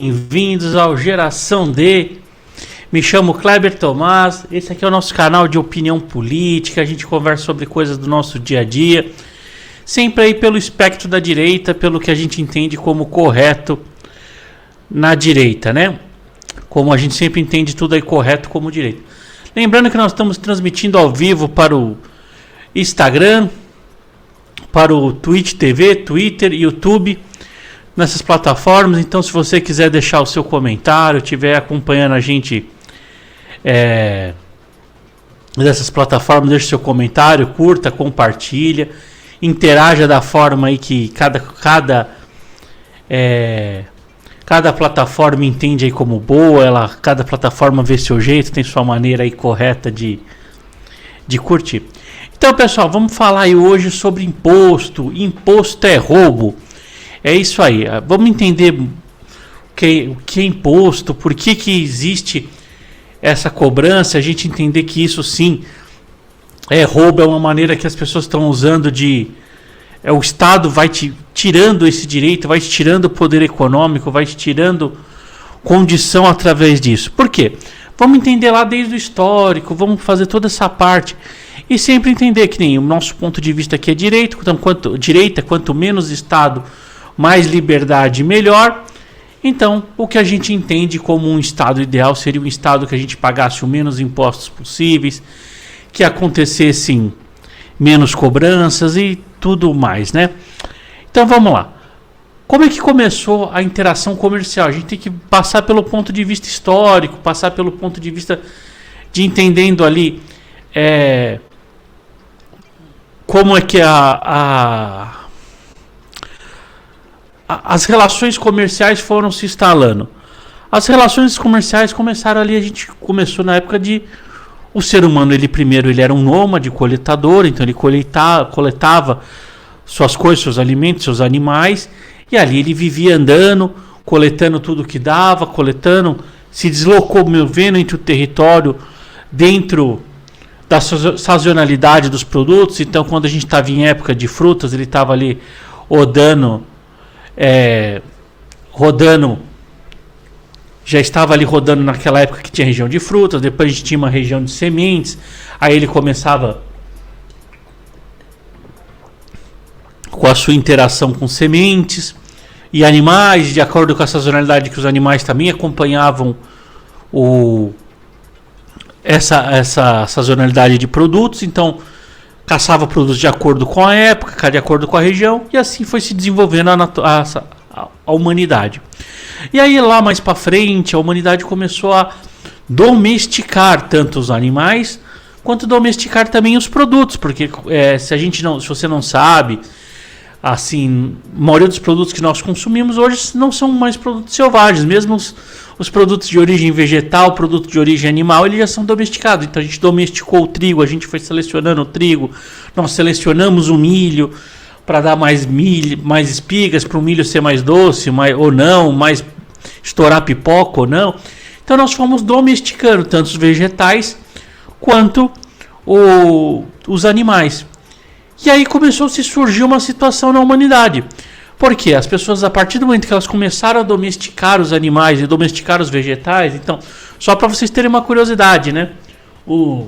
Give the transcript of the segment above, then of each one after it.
Bem-vindos ao Geração D. Me chamo Kleber Tomás. Esse aqui é o nosso canal de opinião política. A gente conversa sobre coisas do nosso dia a dia, sempre aí pelo espectro da direita, pelo que a gente entende como correto na direita, né? Como a gente sempre entende tudo aí correto como direita. Lembrando que nós estamos transmitindo ao vivo para o Instagram, para o Twitch TV, Twitter, YouTube, nessas plataformas. Então, se você quiser deixar o seu comentário, estiver acompanhando a gente dessas plataformas, deixe seu comentário, curta, compartilha, interaja da forma aí que cada plataforma entende aí como boa. Cada plataforma vê seu jeito, tem sua maneira aí correta de curtir. Então, pessoal, vamos falar aí hoje sobre imposto. Imposto é roubo. É isso aí. Vamos entender o que é imposto, por que existe essa cobrança, a gente entender que isso sim é roubo, é uma maneira que as pessoas estão usando o Estado vai te tirando esse direito, vai te tirando o poder econômico, vai te tirando condição através disso. Por quê? Vamos entender lá desde o histórico, vamos fazer toda essa parte. E sempre entender que nem o nosso ponto de vista aqui é direito, então, quanto menos Estado, mais liberdade, melhor. Então, o que a gente entende como um Estado ideal seria um Estado que a gente pagasse o menos impostos possíveis, que acontecessem menos cobranças e tudo mais, né? Então, vamos lá. Como é que começou a interação comercial? A gente tem que passar pelo ponto de vista histórico, passar pelo ponto de vista de entendendo ali como é que as relações comerciais foram se instalando. As relações comerciais começaram ali, a gente começou na época de o ser humano, ele era um nômade, coletador, então ele coletava suas coisas, seus alimentos, seus animais, e ali ele vivia andando, coletando tudo que dava, se deslocomovendo entre o território, dentro da sazonalidade dos produtos. Então, quando a gente estava em época de frutas, ele estava ali já estava ali rodando naquela época que tinha região de frutas, depois a gente tinha uma região de sementes, aí ele começava com a sua interação com sementes e animais, de acordo com a sazonalidade, que os animais também acompanhavam essa sazonalidade de produtos. Então caçava produtos de acordo com a época, de acordo com a região, e assim foi se desenvolvendo a humanidade. E aí lá mais para frente a humanidade começou a domesticar tanto os animais quanto domesticar também os produtos, porque se você não sabe, assim, a maioria dos produtos que nós consumimos hoje não são mais produtos selvagens, mesmo os produtos de origem vegetal, produtos de origem animal, eles já são domesticados. Então a gente domesticou o trigo, a gente foi selecionando o trigo, nós selecionamos o milho para dar mais espigas, para o milho ser mais doce ou não, mais estourar pipoca ou não. Então nós fomos domesticando tanto os vegetais quanto os animais. E aí começou a se surgir uma situação na humanidade. Porque as pessoas, a partir do momento que elas começaram a domesticar os animais e domesticar os vegetais, então, só para vocês terem uma curiosidade, né? O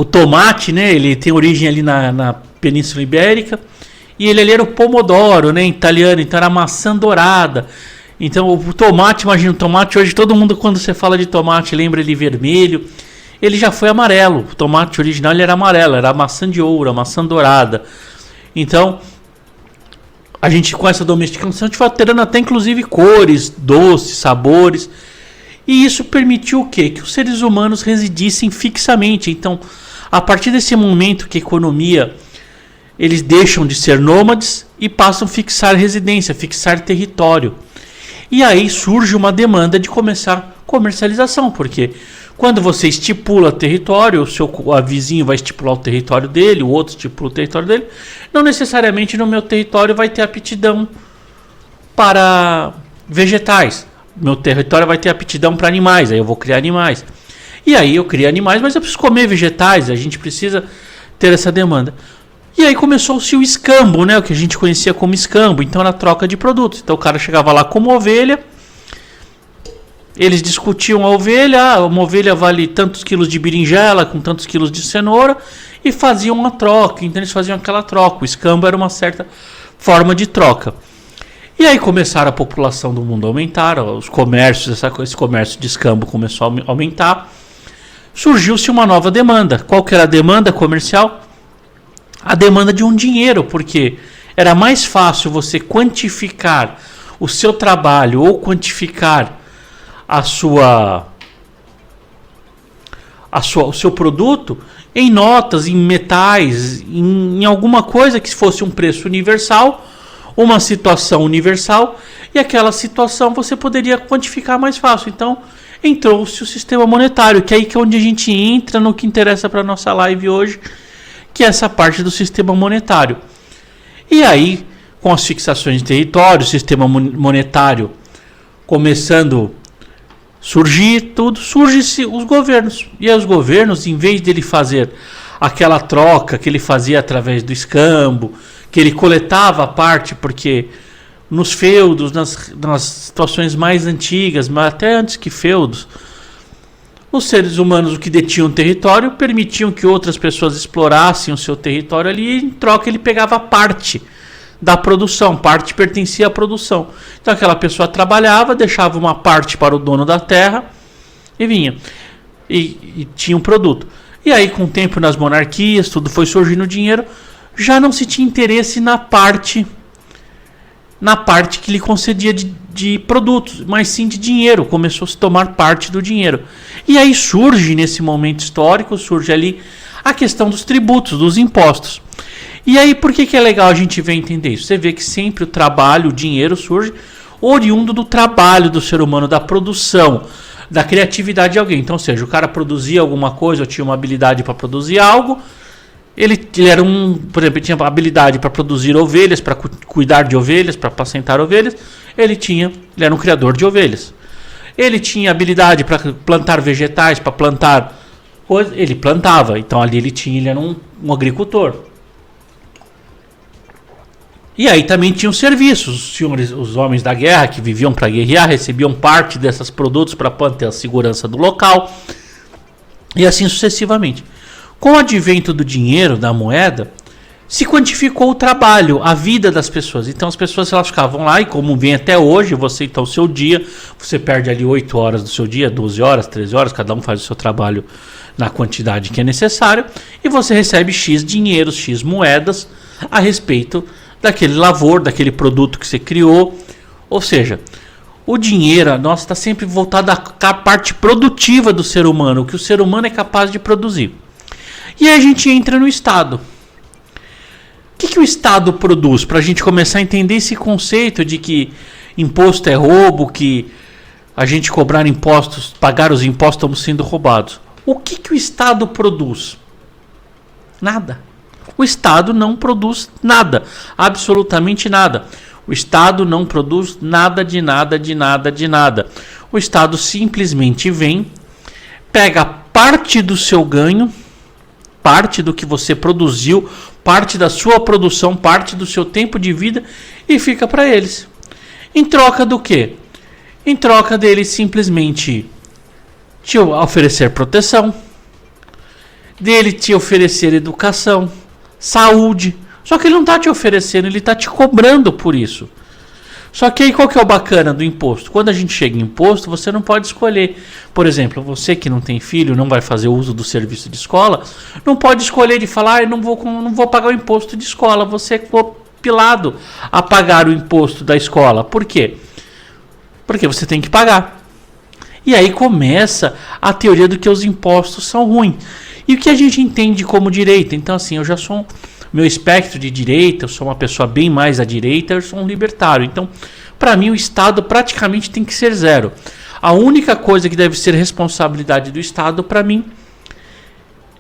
tomate, né? Ele tem origem ali na Península Ibérica, e ele ali era o pomodoro, né? Em italiano, então era maçã dourada. Então o tomate, imagina o tomate hoje, todo mundo quando você fala de tomate lembra ele vermelho. Ele já foi amarelo. O tomate original ele era amarelo, era a maçã de ouro, a maçã dourada. Então, a gente com essa domesticação, a gente foi alterando até inclusive cores, doces, sabores. E isso permitiu o quê? Que os seres humanos residissem fixamente. Então, a partir desse momento que a economia, eles deixam de ser nômades e passam a fixar residência, fixar território. E aí surge uma demanda de começar comercialização, porque quando você estipula território, o seu vizinho vai estipular o território dele, o outro estipula o território dele. Não necessariamente no meu território vai ter aptidão para vegetais. Meu território vai ter aptidão para animais, aí eu vou criar animais. E aí eu crio animais, mas eu preciso comer vegetais, a gente precisa ter essa demanda. E aí começou-se o escambo, né? O que a gente conhecia como escambo. Então era troca de produtos. Então o cara chegava lá com uma ovelha, eles discutiam a ovelha, uma ovelha vale tantos quilos de berinjela com tantos quilos de cenoura, e faziam uma troca. Então eles faziam aquela troca. O escambo era uma certa forma de troca. E aí começaram a população do mundo a aumentar, os comércios, esse comércio de escambo começou a aumentar. Surgiu-se uma nova demanda. Qual que era a demanda comercial? A demanda de um dinheiro, porque era mais fácil você quantificar o seu trabalho ou quantificar o seu produto em notas, em metais, em alguma coisa que fosse um preço universal, uma situação universal, e aquela situação você poderia quantificar mais fácil. Então entrou-se o sistema monetário, que é aí que é onde a gente entra no que interessa para a nossa live hoje, que é essa parte do sistema monetário. E aí, com as fixações de território, o sistema monetário começando a surgir, surgem-se os governos. E aí os governos, em vez de ele fazer aquela troca que ele fazia através do escambo, que ele coletava a parte, porque nos feudos, nas situações mais antigas, mas até antes que feudos, os seres humanos, o que detinham território, permitiam que outras pessoas explorassem o seu território ali, e em troca ele pegava parte da produção, parte pertencia à produção. Então aquela pessoa trabalhava, deixava uma parte para o dono da terra e vinha. E tinha um produto. E aí, com o tempo, nas monarquias, tudo foi surgindo dinheiro, já não se tinha interesse na parte que lhe concedia de produtos, mas sim de dinheiro. Começou a se tomar parte do dinheiro. E aí surge, nesse momento histórico, surge ali a questão dos tributos, dos impostos. E aí, por que é legal a gente ver entender isso? Você vê que sempre o trabalho, o dinheiro surge oriundo do trabalho do ser humano, da produção, da criatividade de alguém. Então, ou seja, o cara produzia alguma coisa, ou tinha uma habilidade para produzir algo. Ele era por exemplo, ele tinha habilidade para produzir ovelhas, para cuidar de ovelhas, para apacentar ovelhas. Ele era um criador de ovelhas. Ele tinha habilidade para plantar vegetais, para plantar coisas. Ele plantava. Então ali ele era um agricultor. E aí também tinha os serviços. Os homens da guerra que viviam para guerrear recebiam parte desses produtos para manter a segurança do local. E assim sucessivamente. Com o advento do dinheiro, da moeda, se quantificou o trabalho, a vida das pessoas. Então as pessoas elas ficavam lá, e como vem até hoje, você então o seu dia, você perde ali 8 horas do seu dia, 12 horas, 13 horas, cada um faz o seu trabalho na quantidade que é necessário, e você recebe X dinheiros, X moedas a respeito daquele lavor, daquele produto que você criou. Ou seja, o dinheiro, nossa, está sempre voltado à parte produtiva do ser humano, o que o ser humano é capaz de produzir. E aí a gente entra no Estado. O que o Estado produz? Para a gente começar a entender esse conceito de que imposto é roubo, que a gente cobrar impostos, pagar os impostos, estamos sendo roubados. O que o Estado produz? Nada. O Estado não produz nada. Absolutamente nada. O Estado não produz nada de nada, de nada, de nada. O Estado simplesmente vem, pega parte do seu ganho, parte do que você produziu, parte da sua produção, parte do seu tempo de vida e fica para eles. Em troca do quê? Em troca deles simplesmente te oferecer proteção, dele te oferecer educação, saúde. Só que ele não está te oferecendo, ele está te cobrando por isso. Só que aí qual que é o bacana do imposto? Quando a gente chega em imposto, você não pode escolher. Por exemplo, você que não tem filho, não vai fazer uso do serviço de escola, não pode escolher de falar, eu não vou pagar o imposto de escola. Você é compilado a pagar o imposto da escola. Por quê? Porque você tem que pagar. E aí começa a teoria do que os impostos são ruins. E o que a gente entende como direito? Então assim, eu já sou... Meu espectro de direita, eu sou uma pessoa bem mais à direita, eu sou um libertário. Então, para mim, o Estado praticamente tem que ser zero. A única coisa que deve ser responsabilidade do Estado, para mim,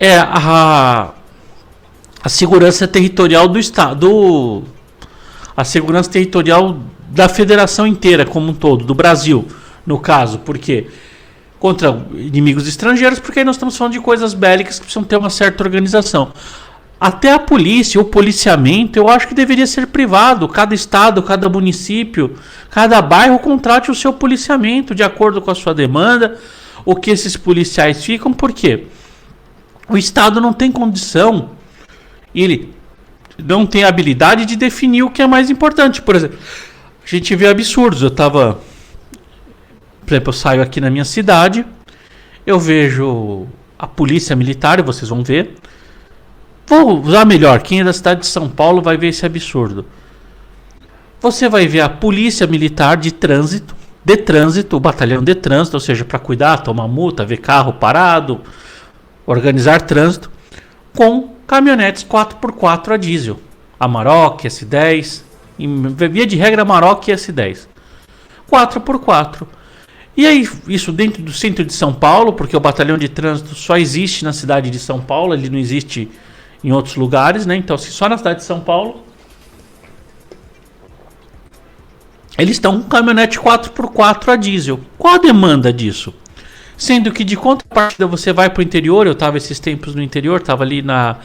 é a segurança territorial do Estado, a segurança territorial da federação inteira como um todo, do Brasil, no caso. Por quê? Contra inimigos estrangeiros, porque aí nós estamos falando de coisas bélicas que precisam ter uma certa organização. Até a polícia, o policiamento, eu acho que deveria ser privado. Cada estado, cada município, cada bairro contrate o seu policiamento de acordo com a sua demanda. O que esses policiais ficam, por quê? O estado não tem condição, ele não tem habilidade de definir o que é mais importante. Por exemplo, a gente vê absurdos. Por exemplo, eu saio aqui na minha cidade, eu vejo a polícia militar, e vocês vão ver. Vou usar melhor, quem é da cidade de São Paulo vai ver esse absurdo. Você vai ver a polícia militar de trânsito, o batalhão de trânsito, ou seja, para cuidar, tomar multa, ver carro parado, organizar trânsito, com caminhonetes 4x4 a diesel. Amarok, S10, via de regra Amarok e S10. 4x4. E aí, isso dentro do centro de São Paulo, porque o batalhão de trânsito só existe na cidade de São Paulo, ele não existe em outros lugares, né? Então, só na cidade de São Paulo. Eles estão com caminhonete 4x4 a diesel. Qual a demanda disso? Sendo que de contrapartida você vai para o interior, eu estava esses tempos no interior, estava ali na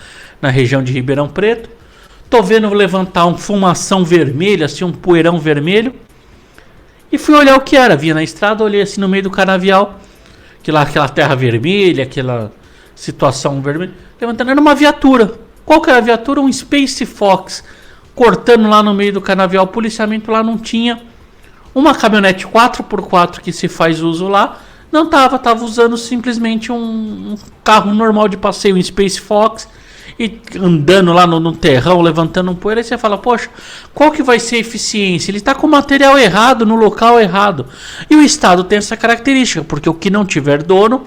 região de Ribeirão Preto. Tô vendo levantar um fumação vermelha, assim, um poeirão vermelho. E fui olhar o que era. Vinha na estrada, olhei assim no meio do canavial. Aquela terra vermelha, aquela situação vermelha. Levantando, era uma viatura. Qual que era a viatura? Um Space Fox. Cortando lá no meio do canavial. O policiamento lá não tinha. Uma caminhonete 4x4 que se faz uso lá. Não tava usando simplesmente um carro normal de passeio, um Space Fox. E andando lá no terrão, levantando um poeira. Aí você fala, poxa, qual que vai ser a eficiência? Ele está com o material errado, no local errado. E o Estado tem essa característica, porque o que não tiver dono,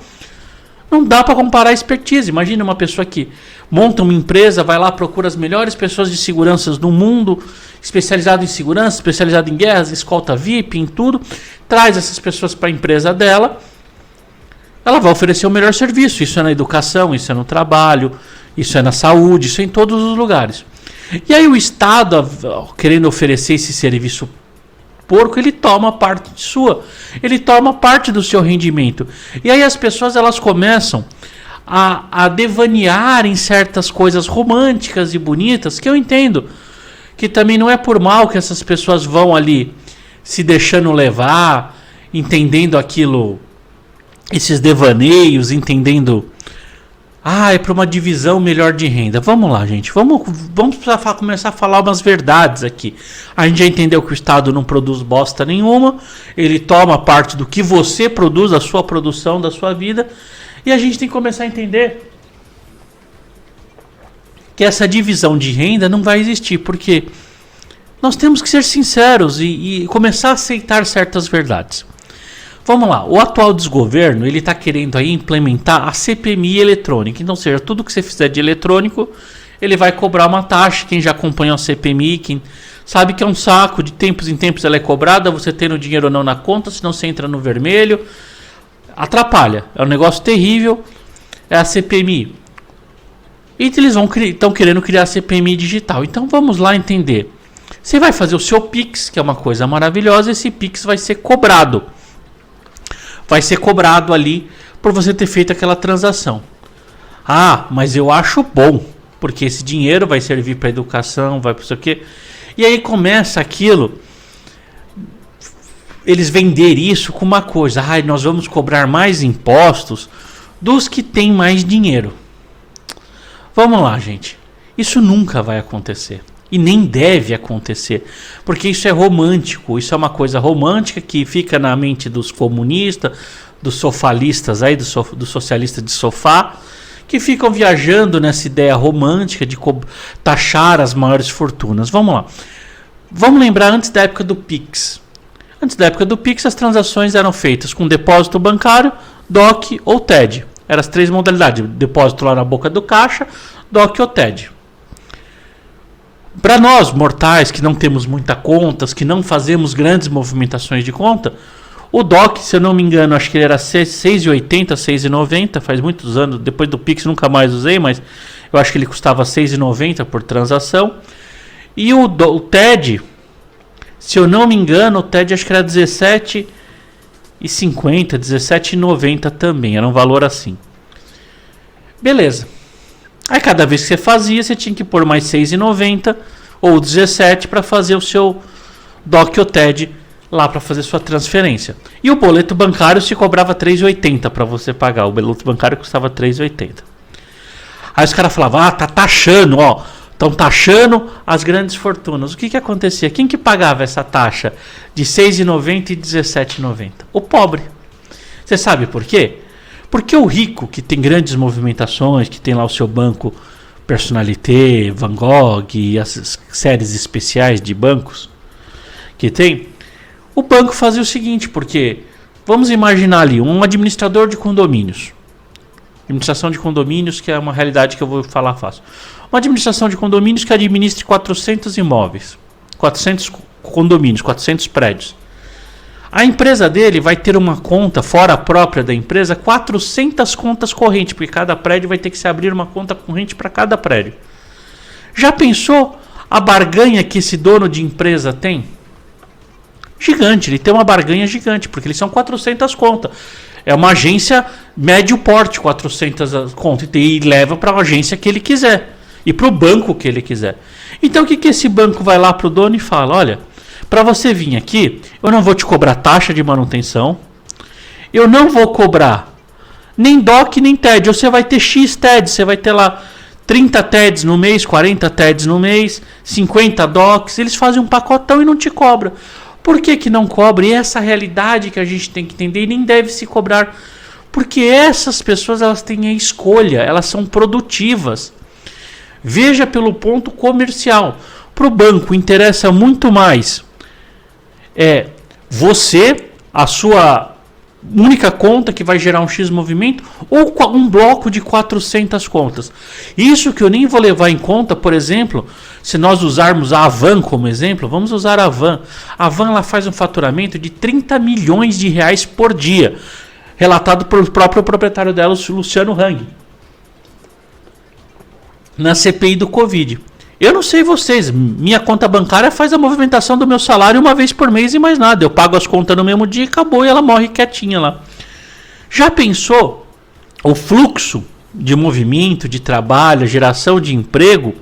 não dá para comparar a expertise. Imagina uma pessoa que monta uma empresa, vai lá, procura as melhores pessoas de segurança do mundo, especializado em segurança, especializado em guerras, escolta VIP, em tudo. Traz essas pessoas para a empresa dela. Ela vai oferecer o melhor serviço. Isso é na educação, isso é no trabalho, isso é na saúde, isso é em todos os lugares. E aí o Estado, querendo oferecer esse serviço porco, ele toma parte sua. Ele toma parte do seu rendimento. E aí as pessoas, elas começam a devanear em certas coisas românticas e bonitas, que eu entendo. Que também não é por mal que essas pessoas vão ali se deixando levar, entendendo aquilo, esses devaneios, entendendo... é para uma divisão melhor de renda. Vamos lá, gente. Vamos começar a falar umas verdades aqui. A gente já entendeu que o Estado não produz bosta nenhuma. Ele toma parte do que você produz, da sua produção, da sua vida. E a gente tem que começar a entender que essa divisão de renda não vai existir. Porque nós temos que ser sinceros e começar a aceitar certas verdades. Vamos lá, o atual desgoverno, ele está querendo aí implementar a CPMI eletrônica. Então, seja, tudo que você fizer de eletrônico, ele vai cobrar uma taxa. Quem já acompanhou a CPMI, quem sabe que é um saco, de tempos em tempos ela é cobrada, você tendo dinheiro ou não na conta, senão você entra no vermelho. Atrapalha, é um negócio terrível, é a CPMI. E eles estão querendo criar a CPMI digital. Então, vamos lá entender. Você vai fazer o seu Pix, que é uma coisa maravilhosa, esse Pix vai ser cobrado. Vai ser cobrado ali por você ter feito aquela transação. Mas eu acho bom, porque esse dinheiro vai servir para educação, vai para isso aqui. E aí começa aquilo, eles vender isso com uma coisa. Nós vamos cobrar mais impostos dos que têm mais dinheiro. Vamos lá, gente. Isso nunca vai acontecer. E nem deve acontecer, porque isso é romântico, isso é uma coisa romântica que fica na mente dos comunistas, dos sofalistas aí, dos socialistas de sofá, que ficam viajando nessa ideia romântica de taxar as maiores fortunas. Vamos lá. Vamos lembrar antes da época do Pix. Antes da época do Pix, as transações eram feitas com depósito bancário, DOC ou TED. Eram as três modalidades, depósito lá na boca do caixa, DOC ou TED. Para nós, mortais, que não temos muita contas, que não fazemos grandes movimentações de conta, o DOC, se eu não me engano, acho que ele era 6,80, 6,90, faz muitos anos, depois do Pix nunca mais usei, mas eu acho que ele custava 6,90 por transação. E o TED, se eu não me engano, o TED acho que era 17,50, 17,90 também, era um valor assim. Beleza. Aí cada vez que você fazia, você tinha que pôr mais R$6,90 ou 17 para fazer o seu DOC ou TED lá para fazer sua transferência. E o boleto bancário se cobrava R$3,80 para você pagar. O boleto bancário custava R$3,80. Aí os caras falavam, tá taxando, ó. Estão taxando as grandes fortunas. O que acontecia? Quem que pagava essa taxa de R$6,90 e R$17,90? O pobre. Você sabe por quê? Porque o rico, que tem grandes movimentações, que tem lá o seu banco Personalité, Van Gogh e as séries especiais de bancos que tem, o banco fazia o seguinte, porque vamos imaginar ali um administrador de condomínios. Administração de condomínios, que é uma realidade que eu vou falar fácil. Uma administração de condomínios que administre 400 imóveis, 400 condomínios, 400 prédios. A empresa dele vai ter uma conta, fora a própria da empresa, 400 contas correntes, porque cada prédio vai ter que se abrir uma conta corrente para cada prédio. Já pensou a barganha que esse dono de empresa tem? Gigante, ele tem uma barganha gigante, porque eles são 400 contas. É uma agência médio porte, 400 contas, e leva para a agência que ele quiser, e para o banco que ele quiser. Então o que esse banco vai lá para o dono e fala, olha, para você vir aqui, eu não vou te cobrar taxa de manutenção, eu não vou cobrar nem DOC nem TED, você vai ter X TEDs, você vai ter lá 30 TEDs no mês, 40 TEDs no mês, 50 DOCs, eles fazem um pacotão e não te cobram. Por que não cobra? E essa realidade que a gente tem que entender e nem deve se cobrar. Porque essas pessoas elas têm a escolha, elas são produtivas. Veja pelo ponto comercial. Para o banco interessa muito mais você, a sua única conta que vai gerar um X movimento, ou um bloco de 400 contas. Isso que eu nem vou levar em conta, por exemplo, se nós usarmos a Avan como exemplo, vamos usar a Avan. A Avan ela faz um faturamento de 30 milhões de reais por dia, relatado pelo próprio proprietário dela, o Luciano Hang, na CPI do Covid. Eu não sei vocês, minha conta bancária faz a movimentação do meu salário uma vez por mês e mais nada. Eu pago as contas no mesmo dia e acabou, e ela morre quietinha lá. Já pensou o fluxo de movimento, de trabalho, geração de emprego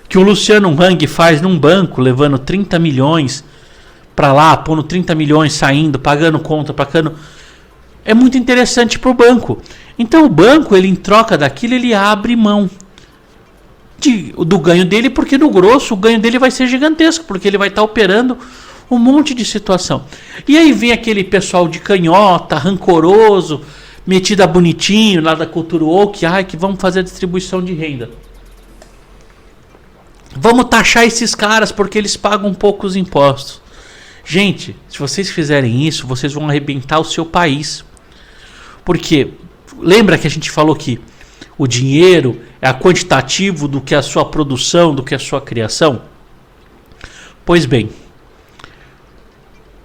que o Luciano Hang faz num banco, levando 30 milhões para lá, pondo 30 milhões, saindo, pagando conta, pagando... É muito interessante para o banco. Então o banco, ele em troca daquilo, ele abre mão do ganho dele, porque no grosso o ganho dele vai ser gigantesco, porque ele vai estar operando um monte de situação. E aí vem aquele pessoal de canhota, rancoroso, metido a bonitinho lá da cultura woke, que vamos fazer a distribuição de renda. Vamos taxar esses caras porque eles pagam poucos impostos. Gente, se vocês fizerem isso, vocês vão arrebentar o seu país. Porque lembra que a gente falou que o dinheiro é quantitativo do que a sua produção, do que a sua criação? Pois bem,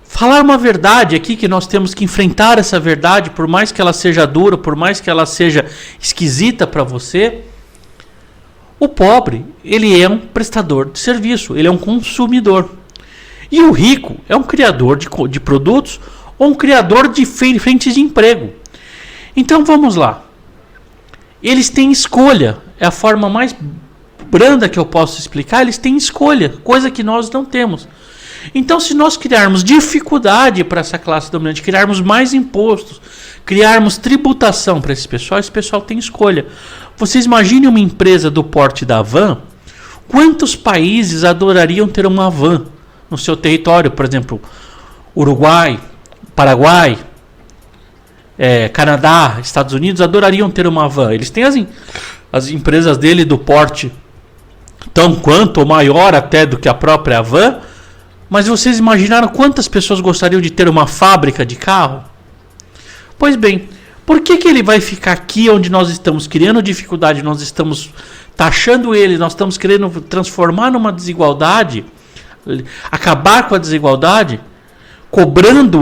falar uma verdade aqui, que nós temos que enfrentar essa verdade, por mais que ela seja dura, por mais que ela seja esquisita para você. O pobre, ele é um prestador de serviço, ele é um consumidor. E o rico é um criador de produtos ou um criador de frentes de emprego. Então vamos lá. Eles têm escolha, é a forma mais branda que eu posso explicar, eles têm escolha, coisa que nós não temos. Então se nós criarmos dificuldade para essa classe dominante, criarmos mais impostos, criarmos tributação para esse pessoal tem escolha. Vocês imaginem uma empresa do porte da Van, quantos países adorariam ter uma Van no seu território? Por exemplo, Uruguai, Paraguai, Canadá, Estados Unidos adorariam ter uma Van. Eles têm as empresas dele do porte tão quanto ou maior até do que a própria Van. Mas vocês imaginaram quantas pessoas gostariam de ter uma fábrica de carro? Pois bem, por que ele vai ficar aqui onde nós estamos criando dificuldade, nós estamos taxando ele, nós estamos querendo transformar numa desigualdade, acabar com a desigualdade, cobrando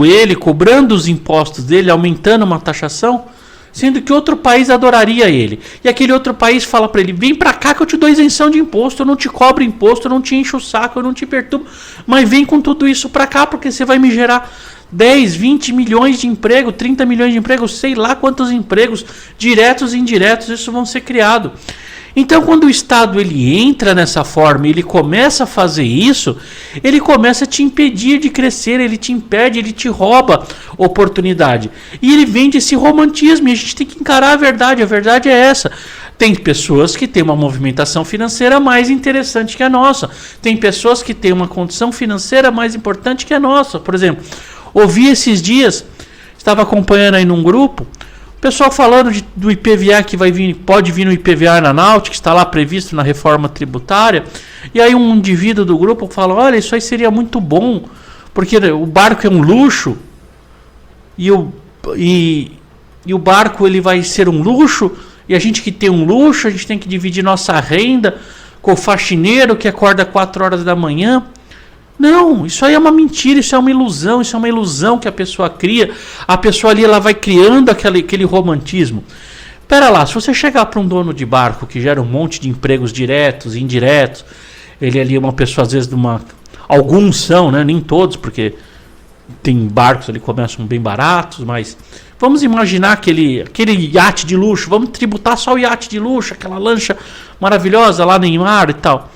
os impostos dele, aumentando uma taxação, sendo que outro país adoraria ele. E aquele outro país fala para ele, vem para cá que eu te dou isenção de imposto, eu não te cobro imposto, eu não te encho o saco, eu não te perturbo, mas vem com tudo isso para cá, porque você vai me gerar 10, 20 milhões de emprego, 30 milhões de empregos, sei lá quantos empregos, diretos e indiretos, isso vão ser criados. Então, quando o Estado ele entra nessa forma, ele começa a fazer isso, ele começa a te impedir de crescer, ele te impede, ele te rouba oportunidade. E ele vende esse romantismo, e a gente tem que encarar a verdade é essa. Tem pessoas que têm uma movimentação financeira mais interessante que a nossa. Tem pessoas que têm uma condição financeira mais importante que a nossa. Por exemplo, ouvi esses dias, estava acompanhando aí num grupo, o pessoal falando do IPVA que pode vir no IPVA na Náutica, que está lá previsto na reforma tributária. E aí um indivíduo do grupo fala, olha, isso aí seria muito bom, porque o barco é um luxo, e o barco ele vai ser um luxo, e a gente que tem um luxo, a gente tem que dividir nossa renda com o faxineiro que acorda 4 horas da manhã. Não, isso aí é uma mentira, isso é uma ilusão que a pessoa cria. A pessoa ali ela vai criando aquele romantismo. Pera lá, se você chegar para um dono de barco que gera um monte de empregos diretos e indiretos, ele ali é uma pessoa às vezes alguns são, né? Nem todos, porque tem barcos ali que começam bem baratos, mas vamos imaginar aquele iate de luxo, vamos tributar só o iate de luxo, aquela lancha maravilhosa lá no mar e tal.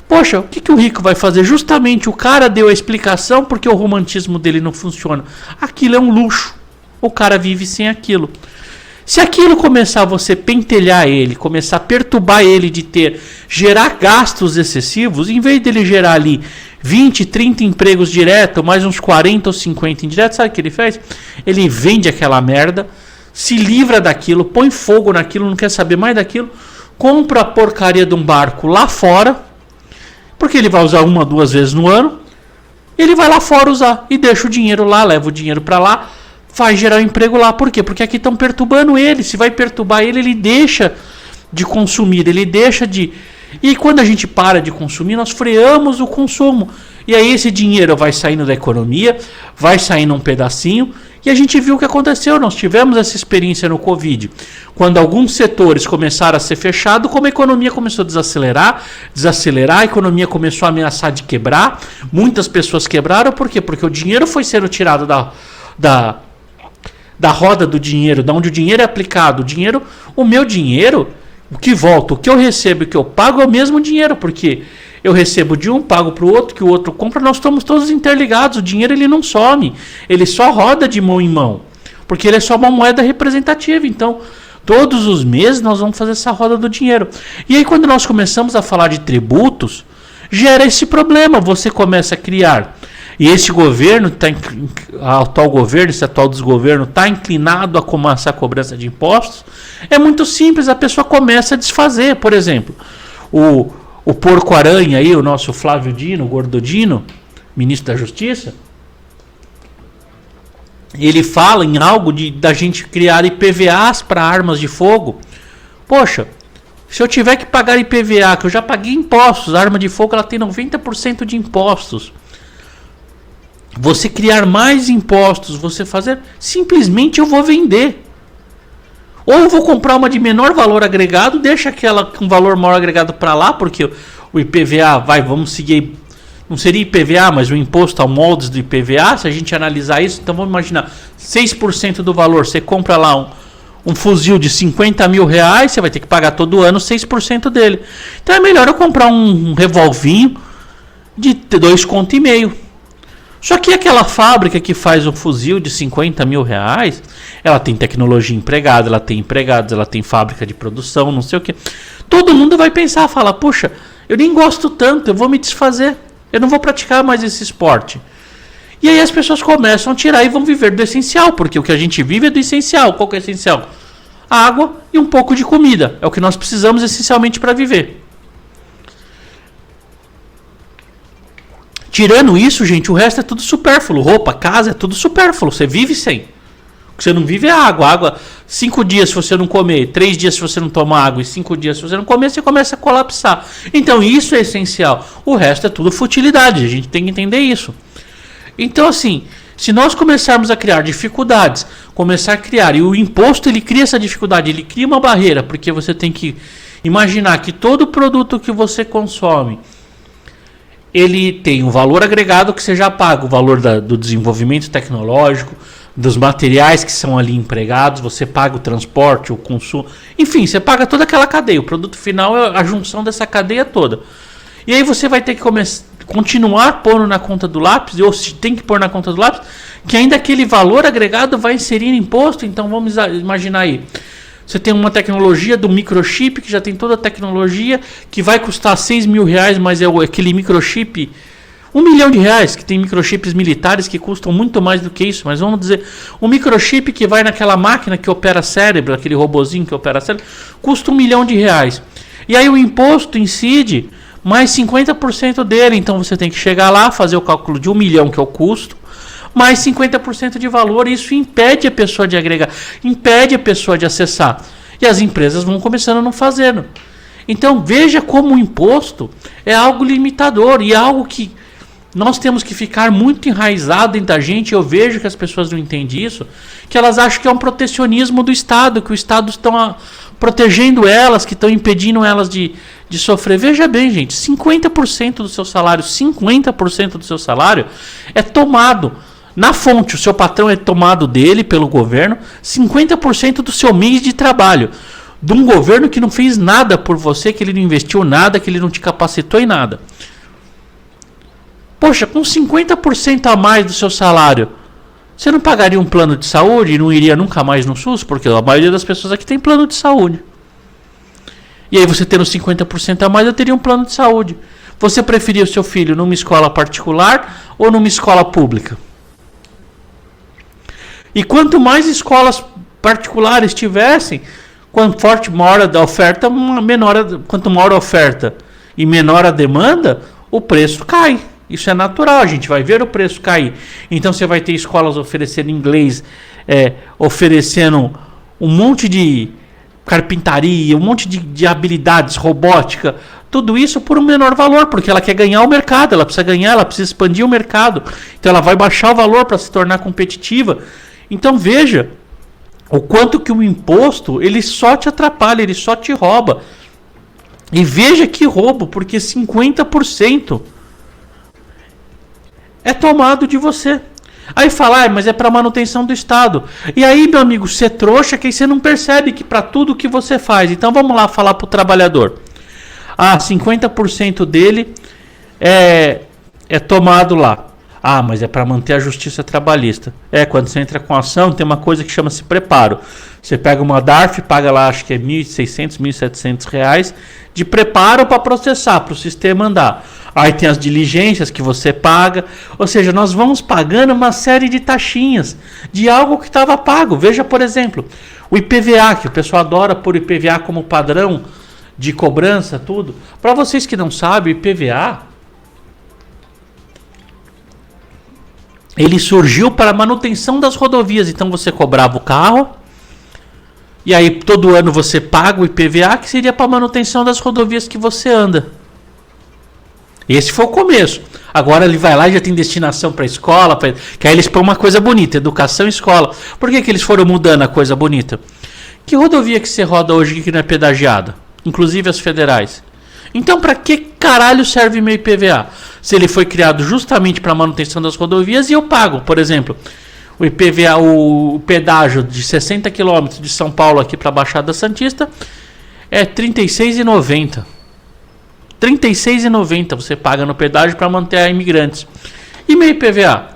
Poxa, o que o rico vai fazer? Justamente o cara deu a explicação porque o romantismo dele não funciona. Aquilo é um luxo. O cara vive sem aquilo. Se aquilo começar a você pentelhar ele, começar a perturbar ele gerar gastos excessivos, em vez dele gerar ali 20, 30 empregos diretos, mais uns 40 ou 50 indiretos, sabe o que ele faz? Ele vende aquela merda, se livra daquilo, põe fogo naquilo, não quer saber mais daquilo, compra a porcaria de um barco lá fora, porque ele vai usar 1 ou 2 vezes no ano, ele vai lá fora usar e deixa o dinheiro lá, leva o dinheiro para lá, faz gerar um emprego lá. Por quê? Porque aqui estão perturbando ele. Se vai perturbar ele, ele deixa de consumir, ele deixa de... E quando a gente para de consumir, nós freamos o consumo. E aí esse dinheiro vai saindo da economia, vai saindo um pedacinho, e a gente viu o que aconteceu. Nós tivemos essa experiência no Covid. Quando alguns setores começaram a ser fechados, como a economia começou a desacelerar, a economia começou a ameaçar de quebrar, muitas pessoas quebraram. Por quê? Porque o dinheiro foi sendo tirado da roda do dinheiro, da onde o dinheiro é aplicado. O meu dinheiro, o que volta, o que eu recebo e o que eu pago é o mesmo dinheiro, porque eu recebo de um, pago para o outro, que o outro compra, nós estamos todos interligados. O dinheiro ele não some, ele só roda de mão em mão, porque ele é só uma moeda representativa. Então, todos os meses nós vamos fazer essa roda do dinheiro. E aí quando nós começamos a falar de tributos, gera esse problema, você começa a criar. E esse governo, esse atual desgoverno está inclinado a começar a cobrança de impostos. É muito simples, a pessoa começa a desfazer. Por exemplo, o porco-aranha aí, o nosso Flávio Dino, o Gordo Dino, ministro da Justiça, ele fala em algo da gente criar IPVAs para armas de fogo. Poxa, se eu tiver que pagar IPVA, que eu já paguei impostos, a arma de fogo ela tem 90% de impostos. Você criar mais impostos, você fazer, simplesmente eu vou vender. Ou eu vou comprar uma de menor valor agregado, deixa aquela com valor maior agregado para lá, porque o IPVA vamos seguir, não seria IPVA, mas o imposto ao moldes do IPVA, se a gente analisar isso, então vamos imaginar, 6% do valor, você compra lá um fuzil de 50 mil reais, você vai ter que pagar todo ano 6% dele. Então é melhor eu comprar um revolvinho de 2,5 conto. Só que aquela fábrica que faz um fuzil de 50 mil reais, ela tem tecnologia empregada, ela tem empregados, ela tem fábrica de produção, não sei o que. Todo mundo vai pensar, falar, puxa, eu nem gosto tanto, eu vou me desfazer, eu não vou praticar mais esse esporte. E aí as pessoas começam a tirar e vão viver do essencial, porque o que a gente vive é do essencial. Qual que é o essencial? Água e um pouco de comida, é o que nós precisamos essencialmente para viver. Tirando isso, gente, o resto é tudo supérfluo. Roupa, casa, é tudo supérfluo. Você vive sem. O que você não vive é água. Água, 5 dias se você não comer, 3 dias se você não tomar água e 5 dias se você não comer, você começa a colapsar. Então isso é essencial. O resto é tudo futilidade. A gente tem que entender isso. Então assim, se nós começarmos a criar dificuldades, e o imposto ele cria essa dificuldade, ele cria uma barreira, porque você tem que imaginar que todo produto que você consome, ele tem um valor agregado que você já paga, o valor do desenvolvimento tecnológico, dos materiais que são ali empregados, você paga o transporte, o consumo, enfim, você paga toda aquela cadeia. O produto final é a junção dessa cadeia toda. E aí você vai ter que continuar pondo na conta do lápis, ou se tem que pôr na conta do lápis, que ainda aquele valor agregado vai inserir imposto. Então vamos imaginar aí, você tem uma tecnologia do microchip, que já tem toda a tecnologia, que vai custar 6 mil reais, mas é aquele microchip, 1 milhão de reais, que tem microchips militares que custam muito mais do que isso, mas vamos dizer, um microchip que vai naquela máquina que opera cérebro, aquele robozinho que opera cérebro, custa 1 milhão de reais. E aí o imposto incide mais 50% dele, então você tem que chegar lá, fazer o cálculo de 1 milhão, que é o custo, mais 50% de valor, e isso impede a pessoa de agregar, impede a pessoa de acessar. E as empresas vão começando a não fazendo. Então veja como o imposto é algo limitador e é algo que nós temos que ficar muito enraizado dentro da gente. Eu vejo que as pessoas não entendem isso, que elas acham que é um protecionismo do Estado, que o Estado está protegendo elas, que estão impedindo elas de sofrer. Veja bem, gente, 50% do seu salário, 50% do seu salário é tomado na fonte. O seu patrão é tomado dele, pelo governo, 50% do seu mês de trabalho. De um governo que não fez nada por você, que ele não investiu nada, que ele não te capacitou em nada. Poxa, com 50% a mais do seu salário, você não pagaria um plano de saúde e não iria nunca mais no SUS? Porque a maioria das pessoas aqui tem plano de saúde. E aí você tendo 50% a mais, eu teria um plano de saúde. Você preferia o seu filho numa escola particular ou numa escola pública? E quanto mais escolas particulares tivessem, quanto maior a oferta, quanto maior a oferta e menor a demanda, o preço cai. Isso é natural, a gente vai ver o preço cair. Então você vai ter escolas oferecendo inglês, oferecendo um monte de carpintaria, um monte de habilidades, robótica, tudo isso por um menor valor, porque ela quer ganhar o mercado, ela precisa ganhar, ela precisa expandir o mercado. Então ela vai baixar o valor para se tornar competitiva. Então veja o quanto que o imposto ele só te atrapalha, ele só te rouba. E veja que roubo, porque 50% é tomado de você. Aí fala, mas é para manutenção do Estado. E aí, meu amigo, você é trouxa que aí você não percebe que para tudo que você faz. Então vamos lá falar para o trabalhador. 50% dele é tomado lá. Mas é para manter a justiça trabalhista. Quando você entra com ação, tem uma coisa que chama-se preparo. Você pega uma DARF, paga lá, acho que é R$1.600, R$1.700 de preparo para processar, para o sistema andar. Aí tem as diligências que você paga. Ou seja, nós vamos pagando uma série de taxinhas de algo que estava pago. Veja, por exemplo, o IPVA, que o pessoal adora pôr o IPVA como padrão de cobrança, tudo. Para vocês que não sabem, o IPVA ele surgiu para a manutenção das rodovias. Então você cobrava o carro e aí todo ano você paga o IPVA, que seria para a manutenção das rodovias que você anda. Esse foi o começo. Agora ele vai lá e já tem destinação para a escola, que aí eles põem uma coisa bonita, educação e escola. Por que eles foram mudando a coisa bonita? Que rodovia que você roda hoje que não é pedagiada? Inclusive as federais. Então para que caralho serve meu IPVA? Se ele foi criado justamente para a manutenção das rodovias e eu pago, por exemplo, o IPVA, o pedágio de 60 km de São Paulo aqui para a Baixada Santista é R$ 36,90. R$ 36,90 você paga no pedágio para manter a imigrantes. E meu IPVA?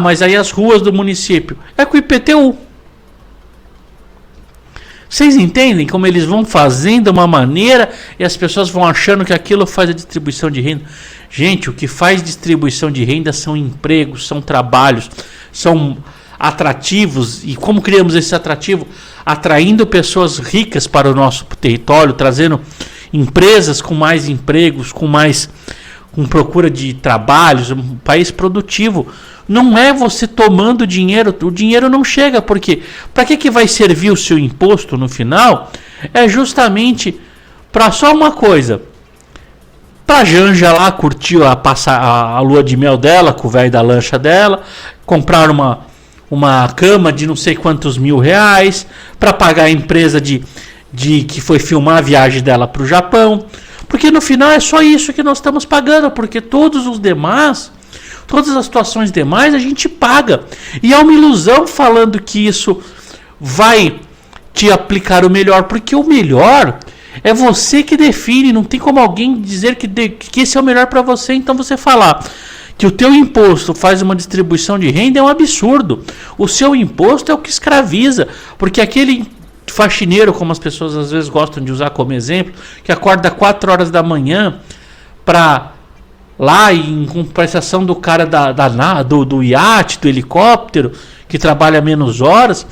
Mas aí as ruas do município. É com o IPTU. Vocês entendem como eles vão fazendo uma maneira e as pessoas vão achando que aquilo faz a distribuição de renda? Gente, o que faz distribuição de renda são empregos, são trabalhos, são atrativos. E como criamos esse atrativo? Atraindo pessoas ricas para o nosso território, trazendo empresas com mais empregos, com procura de trabalhos, um país produtivo. Não é você tomando dinheiro, o dinheiro não chega, porque para que vai servir o seu imposto no final? É justamente para só uma coisa, para Janja lá curtir, passar a lua de mel dela com o velho da lancha dela, comprar uma cama de não sei quantos R$1.000, para pagar a empresa de que foi filmar a viagem dela para o Japão, porque no final é só isso que nós estamos pagando, porque todos os demais, todas as situações demais a gente paga. E é uma ilusão falando que isso vai te aplicar o melhor, porque o melhor é você que define, não tem como alguém dizer que esse é o melhor para você. Então você falar que o teu imposto faz uma distribuição de renda é um absurdo. O seu imposto é o que escraviza, porque aquele faxineiro, como as pessoas às vezes gostam de usar como exemplo, que acorda 4 horas da manhã para lá em compensação do cara do iate, do helicóptero, que trabalha menos horas.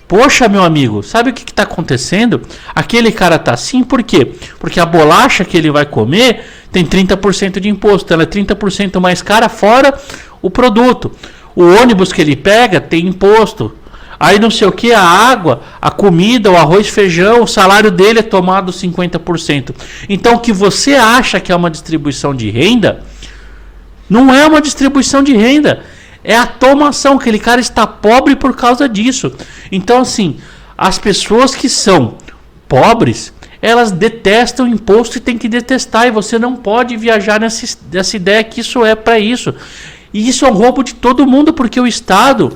Poxa, meu amigo, sabe o que está acontecendo? Aquele cara tá assim, por quê? Porque a bolacha que ele vai comer tem 30% de imposto, ela é 30% mais cara fora o produto. O ônibus que ele pega tem imposto. Aí não sei o que, a água, a comida, o arroz, feijão, o salário dele é tomado 50%. Então o que você acha que é uma distribuição de renda, não é uma distribuição de renda. É a tomação, aquele cara está pobre por causa disso. Então assim, as pessoas que são pobres, elas detestam imposto e tem que detestar. E você não pode viajar nessa ideia que isso é para isso. E isso é um roubo de todo mundo, porque o Estado,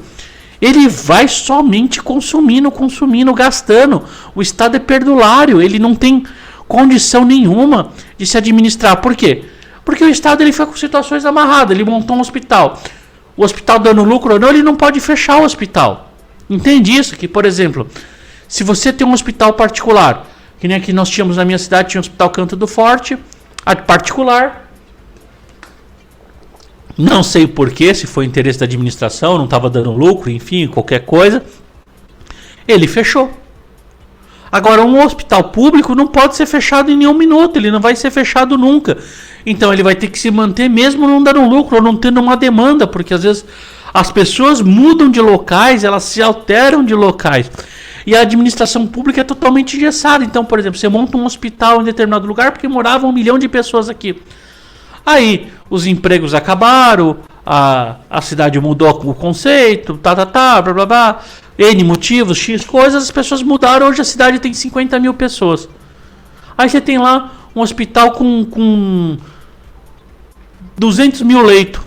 ele vai somente consumindo, gastando. O Estado é perdulário, ele não tem condição nenhuma de se administrar. Por quê? Porque o Estado ele foi com situações amarradas, ele montou um hospital. O hospital dando lucro ou não, ele não pode fechar o hospital. Entende isso? Que, por exemplo, se você tem um hospital particular, que nem aqui nós tínhamos na minha cidade, tinha um hospital Canto do Forte, particular. Não sei porquê, se foi interesse da administração, não estava dando lucro, enfim, qualquer coisa. Ele fechou. Agora, um hospital público não pode ser fechado em nenhum minuto, ele não vai ser fechado nunca. Então ele vai ter que se manter mesmo não dando lucro ou não tendo uma demanda, porque às vezes as pessoas mudam de locais, elas se alteram de locais. E a administração pública é totalmente engessada. Então, por exemplo, você monta um hospital em determinado lugar porque moravam 1 milhão de pessoas aqui. Aí os empregos acabaram, a cidade mudou o conceito, blá blá blá, N motivos, X coisas, as pessoas mudaram, hoje a cidade tem 50 mil pessoas. Aí você tem lá um hospital com 200 mil leitos,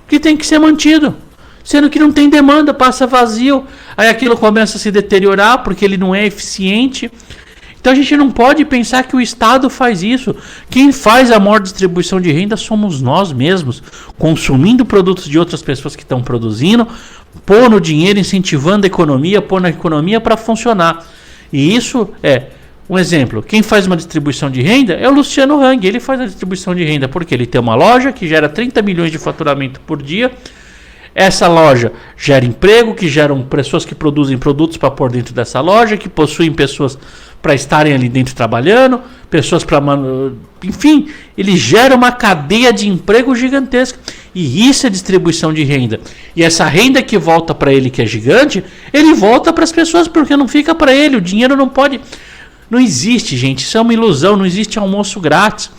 que tem que ser mantido, sendo que não tem demanda, passa vazio, aí aquilo começa a se deteriorar porque ele não é eficiente. Então a gente não pode pensar que o Estado faz isso. Quem faz a maior distribuição de renda somos nós mesmos, consumindo produtos de outras pessoas que estão produzindo, pondo dinheiro, incentivando a economia, pondo a economia para funcionar. E isso é um exemplo. Quem faz uma distribuição de renda é o Luciano Hang. Ele faz a distribuição de renda porque ele tem uma loja que gera 30 milhões de faturamento por dia. Essa loja gera emprego, que geram pessoas que produzem produtos para pôr dentro dessa loja, que possuem pessoas para estarem ali dentro trabalhando, pessoas para... Enfim, ele gera uma cadeia de emprego gigantesca. E isso é distribuição de renda. E essa renda que volta para ele, que é gigante, ele volta para as pessoas, porque não fica para ele. O dinheiro não pode... Não existe, gente. Isso é uma ilusão. Não existe almoço grátis.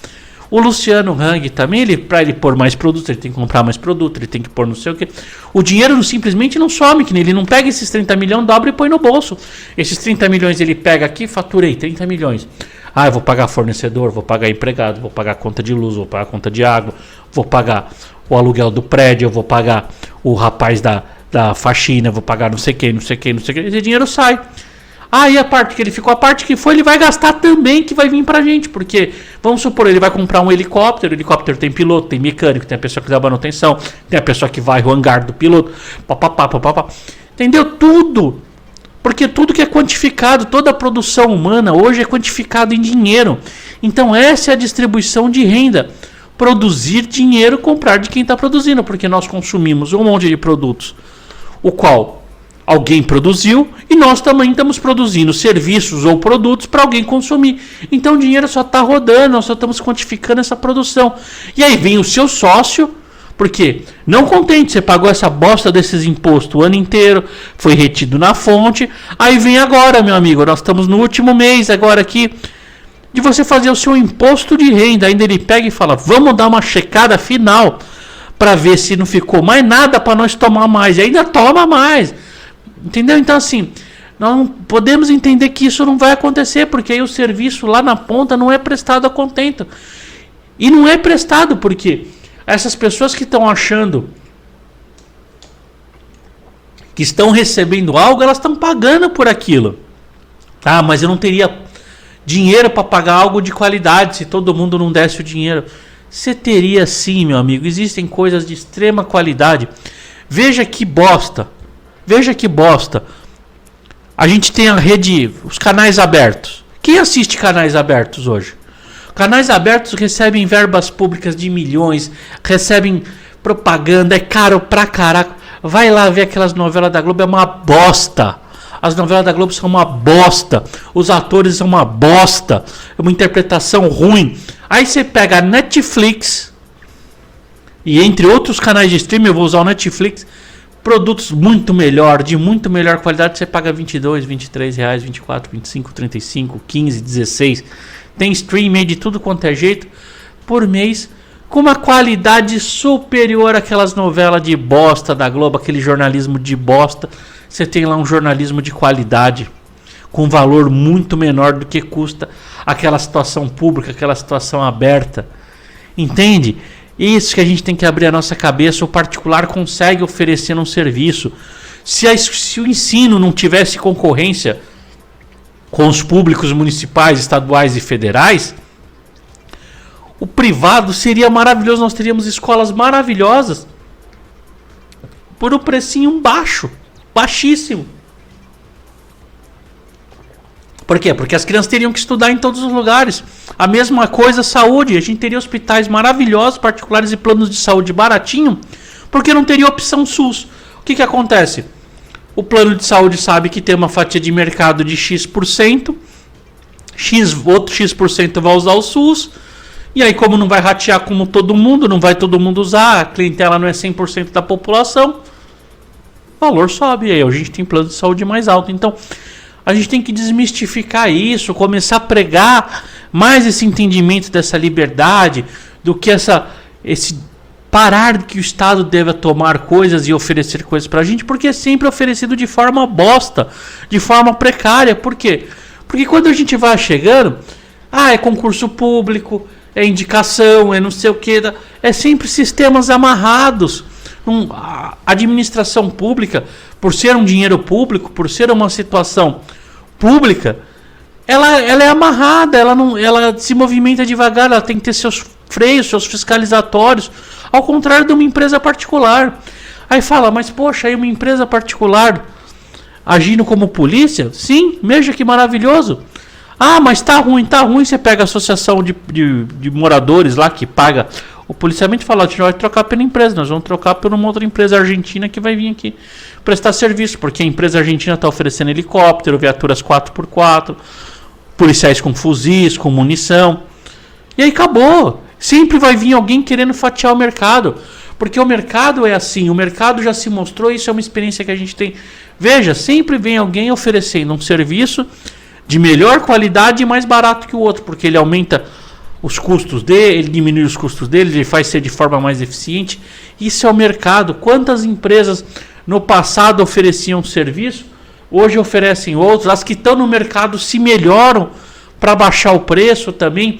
O Luciano Hang também, para ele pôr mais produtos, ele tem que comprar mais produto, ele tem que pôr não sei o que. O dinheiro simplesmente não some, que ele não pega esses 30 milhões, dobra e põe no bolso. Esses 30 milhões ele pega aqui, faturei 30 milhões. Ah, eu vou pagar fornecedor, vou pagar empregado, vou pagar conta de luz, vou pagar conta de água, vou pagar o aluguel do prédio, eu vou pagar o rapaz da faxina, vou pagar não sei quem, não sei quem, não sei quem. Esse dinheiro sai. Aí a parte que ele ficou, a parte que foi, ele vai gastar também, que vai vir pra gente. Porque, vamos supor, ele vai comprar um helicóptero. O helicóptero tem piloto, tem mecânico, tem a pessoa que dá manutenção, tem a pessoa que vai o hangar do piloto, papapá. Entendeu? Tudo. Porque tudo que é quantificado, toda a produção humana hoje é quantificado em dinheiro. Então essa é a distribuição de renda. Produzir dinheiro, comprar de quem está produzindo. Porque nós consumimos um monte de produtos, o qual alguém produziu, e nós também estamos produzindo serviços ou produtos para alguém consumir. Então o dinheiro só está rodando, nós só estamos quantificando essa produção. E aí vem o seu sócio, porque não contente, você pagou essa bosta desses impostos o ano inteiro, foi retido na fonte, aí vem agora, meu amigo, nós estamos no último mês agora aqui, de você fazer o seu imposto de renda. Ainda ele pega e fala, vamos dar uma checada final, para ver se não ficou mais nada para nós tomar mais, e ainda toma mais. Entendeu? Então assim, não podemos entender que isso não vai acontecer, porque aí o serviço lá na ponta não é prestado a contento. E não é prestado porque essas pessoas que estão achando que estão recebendo algo, elas estão pagando por aquilo. Ah, mas eu não teria dinheiro para pagar algo de qualidade se todo mundo não desse o dinheiro. Você teria sim, meu amigo. Existem coisas de extrema qualidade. Veja que bosta. Veja que bosta. A gente tem a rede, os canais abertos. Quem assiste canais abertos hoje? Canais abertos recebem verbas públicas de milhões, recebem propaganda, é caro pra caraca. Vai lá ver aquelas novelas da Globo, é uma bosta. As novelas da Globo são uma bosta. Os atores são uma bosta. É uma interpretação ruim. Aí você pega a Netflix, e entre outros canais de streaming, eu vou usar o Netflix, produtos muito melhor, de muito melhor qualidade, você paga 22, 23 reais, 24, 25, 35, 15, 16. Tem streaming de tudo quanto é jeito por mês, com uma qualidade superior àquelas novelas de bosta da Globo, aquele jornalismo de bosta. Você tem lá um jornalismo de qualidade, com valor muito menor do que custa aquela situação pública, aquela situação aberta. Entende? Isso que a gente tem que abrir a nossa cabeça. O particular consegue oferecer um serviço. Se o ensino não tivesse concorrência com os públicos municipais, estaduais e federais, o privado seria maravilhoso. Nós teríamos escolas maravilhosas por um precinho baixo, baixíssimo. Por quê? Porque as crianças teriam que estudar em todos os lugares. A mesma coisa, saúde. A gente teria hospitais maravilhosos, particulares e planos de saúde baratinho, porque não teria opção SUS. O que acontece? O plano de saúde sabe que tem uma fatia de mercado de X%, outro X% vai usar o SUS, e aí como não vai ratear como todo mundo, não vai todo mundo usar, a clientela não é 100% da população, o valor sobe, e aí a gente tem plano de saúde mais alto. Então, a gente tem que desmistificar isso, começar a pregar mais esse entendimento dessa liberdade, do que esse parar de que o Estado deva tomar coisas e oferecer coisas pra gente, porque é sempre oferecido de forma bosta, de forma precária. Por quê? Porque quando a gente vai chegando, é concurso público, é indicação, é não sei o que, é sempre sistemas amarrados. A administração pública, por ser um dinheiro público, por ser uma situação pública, ela é amarrada, ela se movimenta devagar, ela tem que ter seus freios, seus fiscalizatórios, ao contrário de uma empresa particular. Aí fala, mas poxa, aí uma empresa particular agindo como polícia? Sim, veja que maravilhoso. Ah, mas tá ruim, você pega a associação de moradores lá que paga o policiamento e fala, a gente vai trocar pela empresa, nós vamos trocar por uma outra empresa argentina que vai vir aqui prestar serviço, porque a empresa argentina está oferecendo helicóptero, viaturas 4x4, policiais com fuzis, com munição, e aí acabou. Sempre vai vir alguém querendo fatiar o mercado, porque o mercado é assim, o mercado já se mostrou, isso é uma experiência que a gente tem. Veja, sempre vem alguém oferecendo um serviço de melhor qualidade e mais barato que o outro, porque ele aumenta os custos dele, ele diminui os custos dele, ele faz ser de forma mais eficiente. Isso é o mercado. Quantas empresas no passado ofereciam serviço, hoje oferecem outros. As que estão no mercado se melhoram para baixar o preço também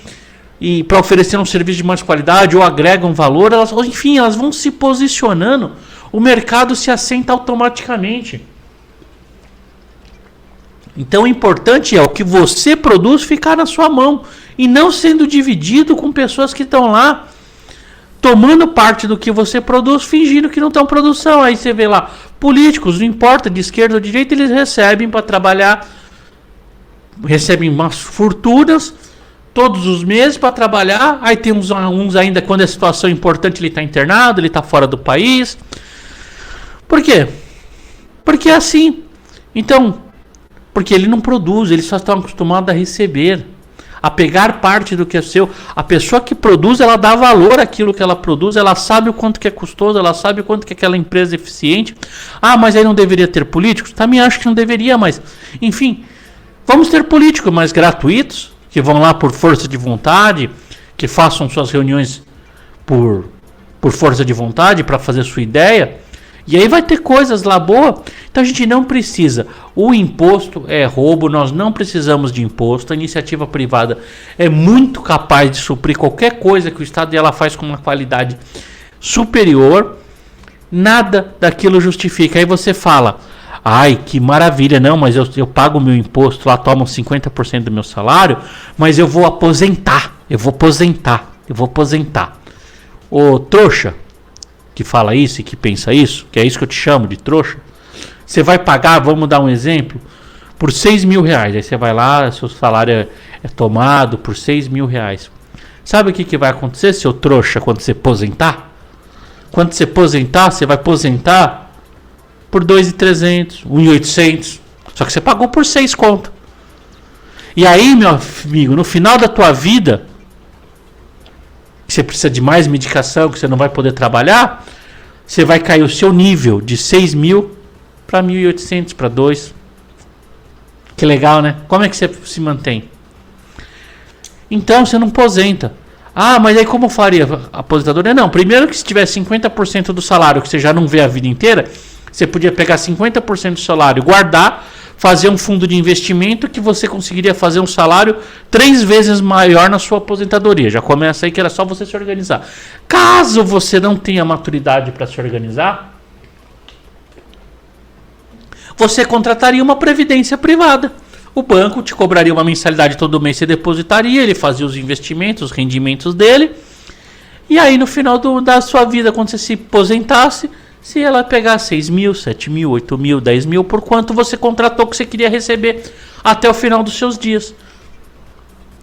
e para oferecer um serviço de mais qualidade ou agregam valor. Enfim, elas vão se posicionando. O mercado se assenta automaticamente. Então o importante é o que você produz ficar na sua mão e não sendo dividido com pessoas que estão lá tomando parte do que você produz, fingindo que não estão produção. Aí você vê lá, políticos, não importa de esquerda ou de direita, eles recebem para trabalhar, recebem umas fortunas todos os meses para trabalhar. Aí tem uns ainda, quando a situação é importante, ele está internado, ele está fora do país. Por quê? Porque é assim. Então, porque ele não produz, eles só estão acostumados a receber, a pegar parte do que é seu. A pessoa que produz, ela dá valor àquilo que ela produz, ela sabe o quanto que é custoso, ela sabe o quanto que aquela empresa é eficiente. Ah, mas aí não deveria ter políticos? Também acho que não deveria, mas enfim, vamos ter políticos mais gratuitos, que vão lá por força de vontade, que façam suas reuniões por força de vontade, para fazer sua ideia. E aí vai ter coisas lá boas. Então a gente não precisa. O imposto é roubo, nós não precisamos de imposto. A iniciativa privada é muito capaz de suprir qualquer coisa que o Estado, e ela faz com uma qualidade superior. Nada daquilo justifica. Aí você fala, Ai, que maravilha, não, mas eu pago o meu imposto lá, tomam 50% do meu salário, mas eu vou aposentar. Ô trouxa, que fala isso e que pensa isso, que é isso que eu te chamo de trouxa, você vai pagar, vamos dar um exemplo, por 6 mil reais. Aí você vai lá, seu salário é tomado por 6 mil reais. Sabe o que vai acontecer, seu trouxa, quando você aposentar? Quando você aposentar, você vai aposentar por 2.300, 1.800. Só que você pagou por 6 conto. E aí, meu amigo, no final da tua vida, que você precisa de mais medicação, que você não vai poder trabalhar, você vai cair o seu nível de 6 mil para 1.800, para 2. Que legal, né? Como é que você se mantém? Então, você não aposenta. Ah, mas aí como faria a aposentadoria? Não, primeiro que se tiver 50% do salário, que você já não vê a vida inteira, você podia pegar 50% do salário, guardar, fazer um fundo de investimento que você conseguiria fazer um salário 3 vezes maior na sua aposentadoria. Já começa aí que era só você se organizar. Caso você não tenha maturidade para se organizar, você contrataria uma previdência privada. O banco te cobraria uma mensalidade todo mês, você depositaria, ele fazia os investimentos, os rendimentos dele. E aí no final da sua vida, quando você se aposentasse, se ela pegar 6 mil, 7 mil, 8 mil, 10 mil, por quanto você contratou que você queria receber até o final dos seus dias.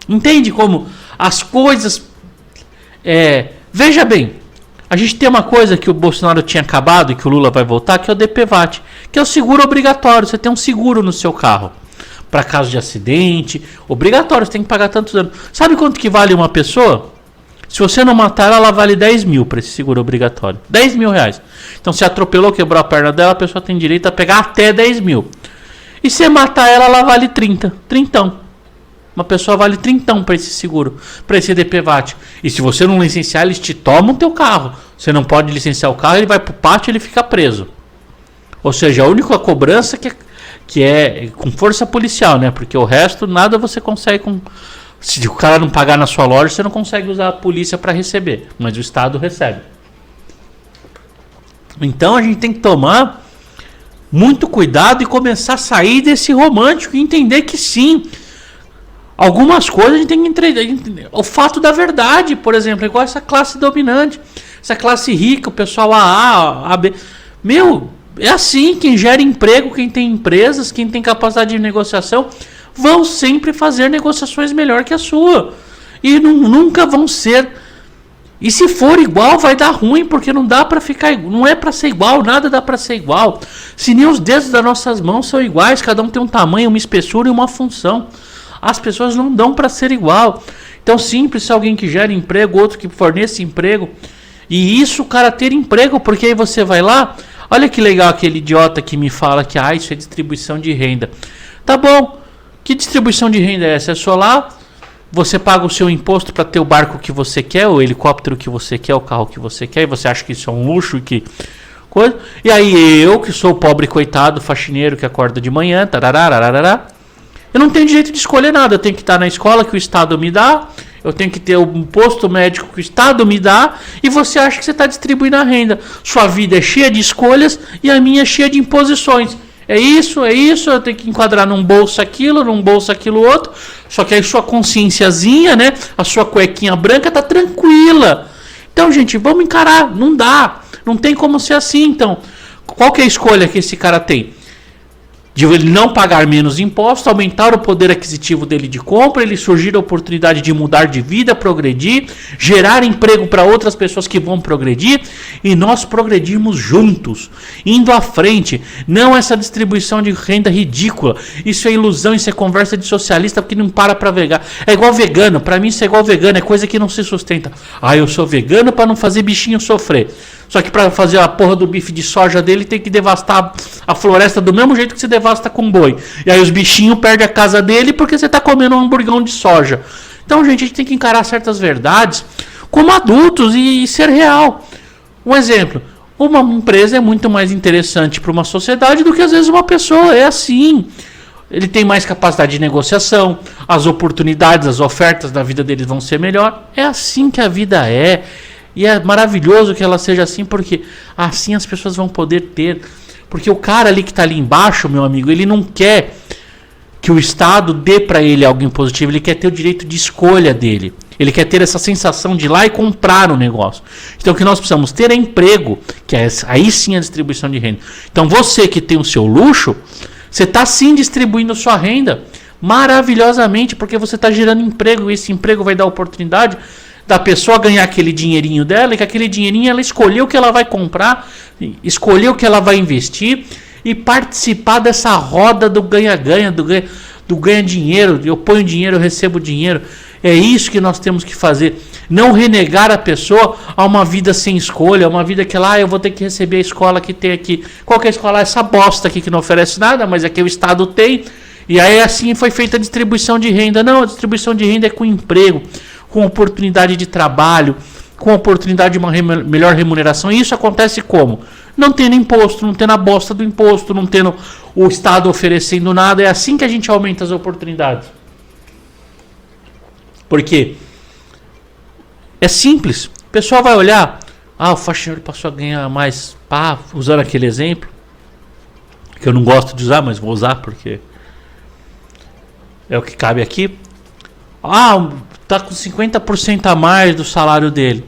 Entende como as coisas... veja bem, a gente tem uma coisa que o Bolsonaro tinha acabado e que o Lula vai voltar, que é o DPVAT, que é o seguro obrigatório. Você tem um seguro no seu carro para caso de acidente, obrigatório, você tem que pagar tantos anos. Sabe quanto que vale uma pessoa? Se você não matar ela vale 10 mil para esse seguro obrigatório. 10 mil reais. Então se atropelou, quebrou a perna dela, a pessoa tem direito a pegar até 10 mil. E se matar ela vale 30. Trintão. Uma pessoa vale 30 para esse seguro, para esse DPVAT. E se você não licenciar, eles te tomam o teu carro. Você não pode licenciar o carro, ele vai pro pátio e ele fica preso. Ou seja, a única cobrança que é com força policial, né? Porque o resto, nada você consegue com... Se o cara não pagar na sua loja, você não consegue usar a polícia para receber. Mas o Estado recebe. Então a gente tem que tomar muito cuidado e começar a sair desse romântico e entender que sim, algumas coisas a gente tem que entender. O fato da verdade, por exemplo, igual essa classe dominante, essa classe rica, o pessoal A, B. Meu, é assim, quem gera emprego, quem tem empresas, quem tem capacidade de negociação, vão sempre fazer negociações melhor que a sua. E nunca vão ser. E se for igual, vai dar ruim, porque não dá para ficar. Não é para ser igual, nada dá para ser igual. Se nem os dedos das nossas mãos são iguais, cada um tem um tamanho, uma espessura e uma função. As pessoas não dão para ser igual. Então, simples, se alguém que gera emprego, outro que fornece emprego. E isso, o cara ter emprego, porque aí você vai lá. Olha que legal aquele idiota que me fala que isso é distribuição de renda. Tá bom. Que distribuição de renda é essa? É só lá, você paga o seu imposto para ter o barco que você quer, o helicóptero que você quer, o carro que você quer, e você acha que isso é um luxo e que coisa. E aí eu, que sou o pobre coitado, faxineiro que acorda de manhã, tararararará, eu não tenho direito de escolher nada. Eu tenho que estar na escola que o Estado me dá, eu tenho que ter um posto médico que o Estado me dá, e você acha que você está distribuindo a renda. Sua vida é cheia de escolhas e a minha é cheia de imposições. É isso, eu tenho que enquadrar num bolso aquilo outro. Só que aí sua consciênciazinha, né? A sua cuequinha branca tá tranquila. Então, gente, vamos encarar. Não dá. Não tem como ser assim. Então, qual que é a escolha que esse cara tem? De ele não pagar menos impostos, aumentar o poder aquisitivo dele de compra, ele surgir a oportunidade de mudar de vida, progredir, gerar emprego para outras pessoas que vão progredir e nós progredirmos juntos, indo à frente. Não essa distribuição de renda ridícula. Isso é ilusão, isso é conversa de socialista porque não para vegar. É igual vegano, para mim isso é igual vegano, é coisa que não se sustenta. Eu sou vegano para não fazer bichinho sofrer. Só que para fazer a porra do bife de soja dele tem que devastar a floresta do mesmo jeito que você devasta com boi. E aí os bichinhos perdem a casa dele porque você está comendo um hamburgão de soja. Então, gente, a gente tem que encarar certas verdades como adultos e ser real. Um exemplo, uma empresa é muito mais interessante para uma sociedade do que às vezes uma pessoa. É assim. Ele tem mais capacidade de negociação, as oportunidades, as ofertas da vida deles vão ser melhor. É assim que a vida é. E é maravilhoso que ela seja assim, porque assim as pessoas vão poder ter Porque o cara ali que está ali embaixo, meu amigo, ele não quer que o Estado dê para ele algo impositivo, ele quer ter o direito de escolha dele. Ele quer ter essa sensação de ir lá e comprar o negócio. Então o que nós precisamos ter é emprego, que é aí sim a distribuição de renda. Então você que tem o seu luxo, você está sim distribuindo sua renda maravilhosamente, porque você está gerando emprego, e esse emprego vai dar oportunidade da pessoa ganhar aquele dinheirinho dela, e que aquele dinheirinho ela escolher o que ela vai comprar, escolher o que ela vai investir e participar dessa roda do ganha-ganha, do ganha-dinheiro. Eu ponho dinheiro, eu recebo dinheiro. É isso que nós temos que fazer. Não renegar a pessoa a uma vida sem escolha, uma vida que lá eu vou ter que receber a escola que tem aqui. Qual que é a escola? Essa bosta aqui que não oferece nada, mas é que o Estado tem. E aí assim foi feita a distribuição de renda. Não, a distribuição de renda é com emprego, com oportunidade de trabalho, com oportunidade de uma melhor remuneração. E isso acontece como? Não tendo imposto, não tendo a bosta do imposto, não tendo o Estado oferecendo nada. É assim que a gente aumenta as oportunidades. Porque é simples. O pessoal vai olhar, o faxineiro passou a ganhar mais, usando aquele exemplo, que eu não gosto de usar, mas vou usar porque é o que cabe aqui. Tá com 50% a mais do salário dele.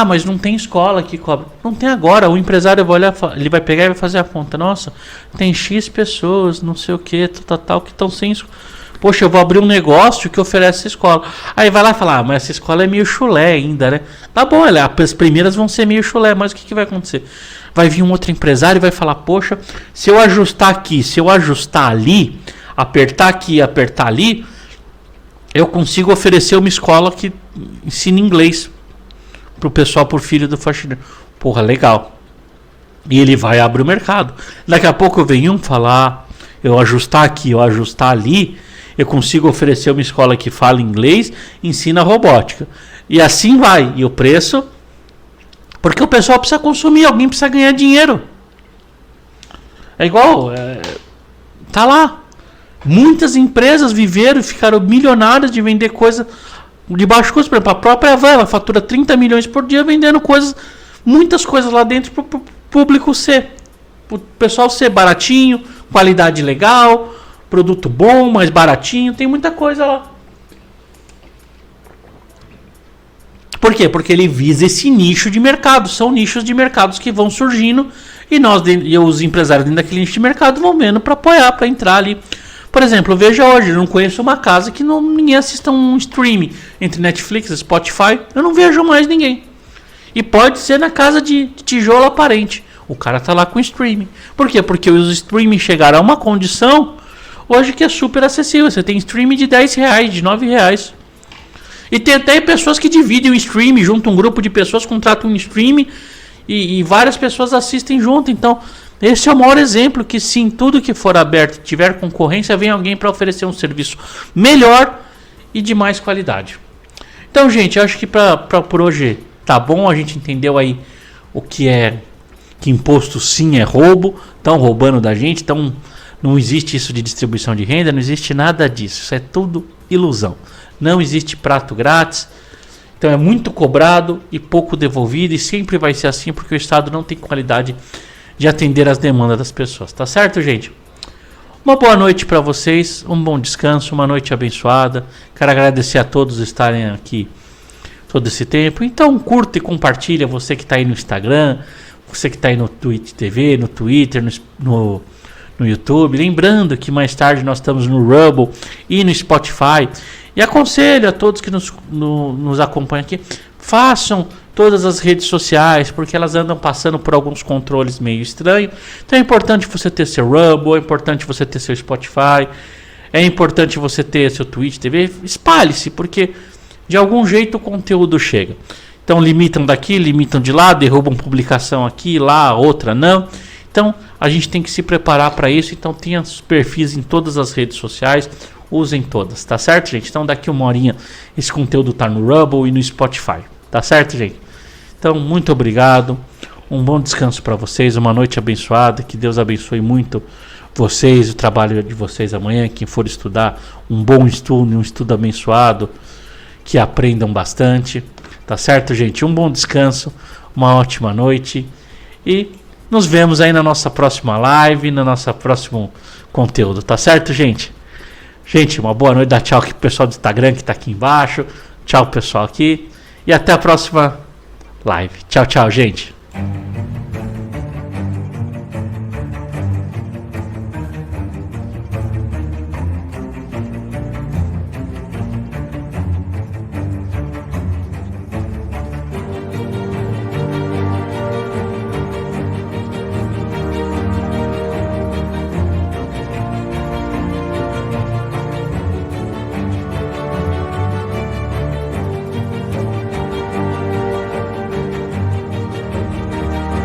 Mas não tem escola que cobra. Não tem agora. O empresário vai olhar, ele vai pegar e vai fazer a conta. Nossa, tem X pessoas, não sei o que, tal, que estão sem escola. Poxa, eu vou abrir um negócio que oferece escola. Aí vai lá e fala, mas essa escola é meio chulé ainda, né? Tá bom, as primeiras vão ser meio chulé, mas o que vai acontecer? Vai vir um outro empresário e vai falar, poxa, se eu ajustar aqui, se eu ajustar ali, apertar aqui e apertar ali, eu consigo oferecer uma escola que ensina inglês pro pessoal, por filho do faxineiro. Porra, legal. E ele vai abrir o mercado. Daqui a pouco vem um falar, eu ajustar aqui, eu ajustar ali, eu consigo oferecer uma escola que fala inglês, ensina robótica. E assim vai. E o preço? Porque o pessoal precisa consumir, alguém precisa ganhar dinheiro. É igual, tá lá. Muitas empresas viveram e ficaram milionárias de vender coisa de baixo custo. Por exemplo, a própria Van, ela fatura 30 milhões por dia vendendo coisas, muitas coisas lá dentro para o público ser. Para o pessoal ser baratinho, qualidade legal, produto bom, mais baratinho, tem muita coisa lá. Por quê? Porque ele visa esse nicho de mercado. São nichos de mercados que vão surgindo e os empresários dentro daquele nicho de mercado vão vendo para apoiar, para entrar ali. Por exemplo, eu vejo hoje, eu não conheço uma casa que ninguém assista um streaming entre Netflix, Spotify. Eu não vejo mais ninguém. E pode ser na casa de tijolo aparente. O cara tá lá com streaming. Por quê? Porque os streaming chegaram a uma condição hoje que é super acessível. Você tem streaming de R$10, de R$9. E tem até pessoas que dividem o streaming, juntam um grupo de pessoas, contratam um streaming e várias pessoas assistem junto. Então, esse é o maior exemplo que sim, tudo que for aberto, tiver concorrência, vem alguém para oferecer um serviço melhor e de mais qualidade. Então, gente, eu acho que por hoje tá bom. A gente entendeu aí o que é, que imposto sim é roubo, estão roubando da gente, então não existe isso de distribuição de renda, não existe nada disso, isso é tudo ilusão. Não existe prato grátis, então é muito cobrado e pouco devolvido, e sempre vai ser assim porque o Estado não tem qualidade de atender as demandas das pessoas, tá certo, gente? Uma boa noite para vocês, um bom descanso, uma noite abençoada. Quero agradecer a todos estarem aqui todo esse tempo. Então curta e compartilha, você que está aí no Instagram, você que está aí no Twitch TV, no Twitter, no YouTube. Lembrando que mais tarde nós estamos no Rumble e no Spotify. E aconselho a todos que nos acompanham aqui, façam todas as redes sociais, porque elas andam passando por alguns controles meio estranhos. Então é importante você ter seu Rumble, é importante você ter seu Spotify, é importante você ter seu Twitch TV. Espalhe-se, porque de algum jeito o conteúdo chega. Então limitam daqui, limitam de lá, derrubam publicação aqui, lá, outra não. Então a gente tem que se preparar para isso. Então tenha os perfis em todas as redes sociais, usem todas, tá certo, gente? Então daqui uma horinha esse conteúdo tá no Rumble e no Spotify, tá certo, gente? Então muito obrigado, um bom descanso para vocês, uma noite abençoada, que Deus abençoe muito vocês, o trabalho de vocês amanhã, quem for estudar, um bom estudo, um estudo abençoado, que aprendam bastante, tá certo, gente? Um bom descanso, uma ótima noite e nos vemos aí na nossa próxima live, no nosso próximo conteúdo, tá certo, gente? Gente, uma boa noite, dá tchau aqui pro pessoal do Instagram que tá aqui embaixo. Tchau, pessoal aqui. E até a próxima live. Tchau, tchau, gente.